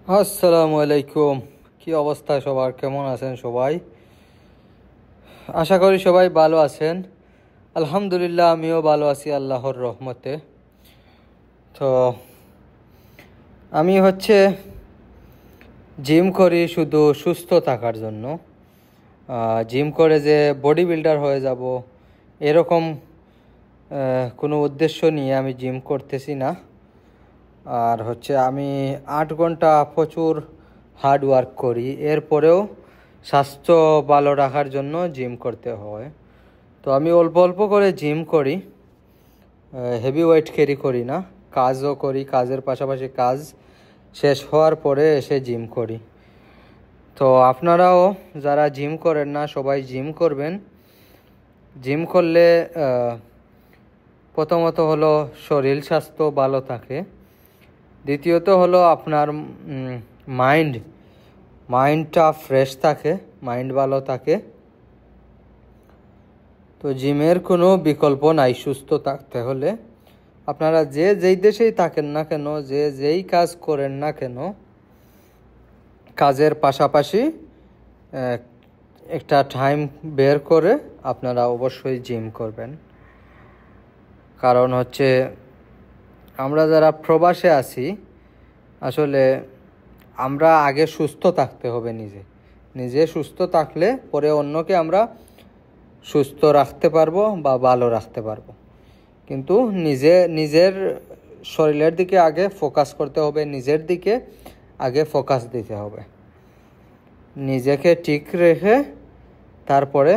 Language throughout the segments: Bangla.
আসসালামু আলাইকুম। কি অবস্থা সবার, কেমন আছেন সবাই? আশা করি সবাই ভালো আছেন। আলহামদুলিল্লাহ, আমিও ভালো আছি আল্লাহর রহমতে। তো আমি জিম করি শুধু সুস্থ থাকার জন্য। জিম করে যে বডি বিল্ডার হয়ে যাব এরকম কোনো উদ্দেশ্য নিয়ে আমি জিম করতেছি না। আর আমি 8 ঘন্টা প্রচুর হার্ড ওয়ার্ক করি, এরপরেও স্বাস্থ্য ভালো রাখার জন্য জিম করতে হয়। তো আমি অল্প অল্প করে জিম করি, হেভি ওয়েট ক্যারি করি না। কাজও করি, কাজের পাশাপাশি কাজ শেষ হওয়ার পরে এসে জিম করি। তো আপনারাও যারা জিম করেন না সবাই জিম করবেন। জিম করলে প্রথমত হলো শরীর স্বাস্থ্য ভালো থাকে, দ্বিতীয়ত হলো আপনার মাইন্ডটা ফ্রেশ থাকে, মাইন্ড ভালো থাকে। তো জিমের কোনো বিকল্প নাই সুস্থ থাকতে হলে। আপনারা যে যেই দেশেই থাকেন না কেন, যে যেই কাজ করেন না কেন, কাজের পাশাপাশি একটা টাইম বের করে আপনারা অবশ্যই জিম করবেন। কারণ আমরা যারা প্রবাসে আছি, আসলে আমরা আগে সুস্থ থাকতে হবে। নিজে সুস্থ থাকলে পরে অন্যকে আমরা সুস্থ রাখতে পারবো বা ভালো রাখতে পারবো। কিন্তু নিজের শরীরের দিকে আগে ফোকাস করতে হবে, নিজের দিকে আগে ফোকাস দিতে হবে। নিজেকে ঠিক রেখে তারপরে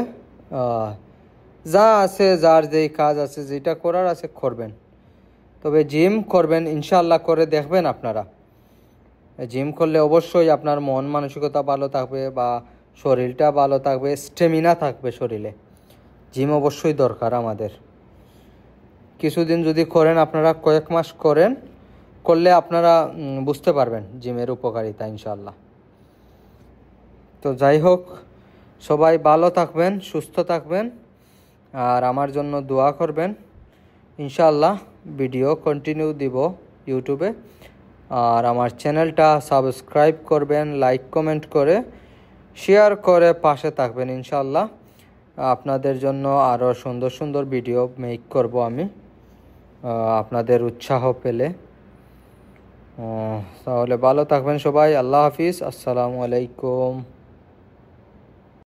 যা আছে, যার যেই কাজ আছে, যেটা করার আছে করবেন। তবে জিম করবেন ইনশাআল্লাহ, করে দেখবেন আপনারা। জিম করলে অবশ্যই আপনার মন মানসিকতা ভালো থাকবে বা শরীরটা ভালো থাকবে, স্টেমিনা থাকবে শরীরে। জিম অবশ্যই দরকার আমাদের। কিছুদিন যদি করেন, আপনারা কয়েক মাস করলে আপনারা বুঝতে পারবেন জিমের উপকারিতা ইনশাআল্লাহ। তো যাই হোক, সবাই ভালো থাকবেন, সুস্থ থাকবেন, আর আমার জন্য দোয়া করবেন। ইনশাআল্লাহ ভিডিও কন্টিনিউ দিব ইউটিউবে। আর আমার চ্যানেলটা সাবস্ক্রাইব করবেন, লাইক কমেন্ট করে শেয়ার করে পাশে থাকবেন ইনশাআল্লাহ। আপনাদের জন্য আরও সুন্দর সুন্দর ভিডিও মেক করব আমি, আপনাদের উৎসাহ পেলে। তাহলে ভালো থাকবেন সবাই। আল্লাহ হাফিজ। আসসালামু আলাইকুম।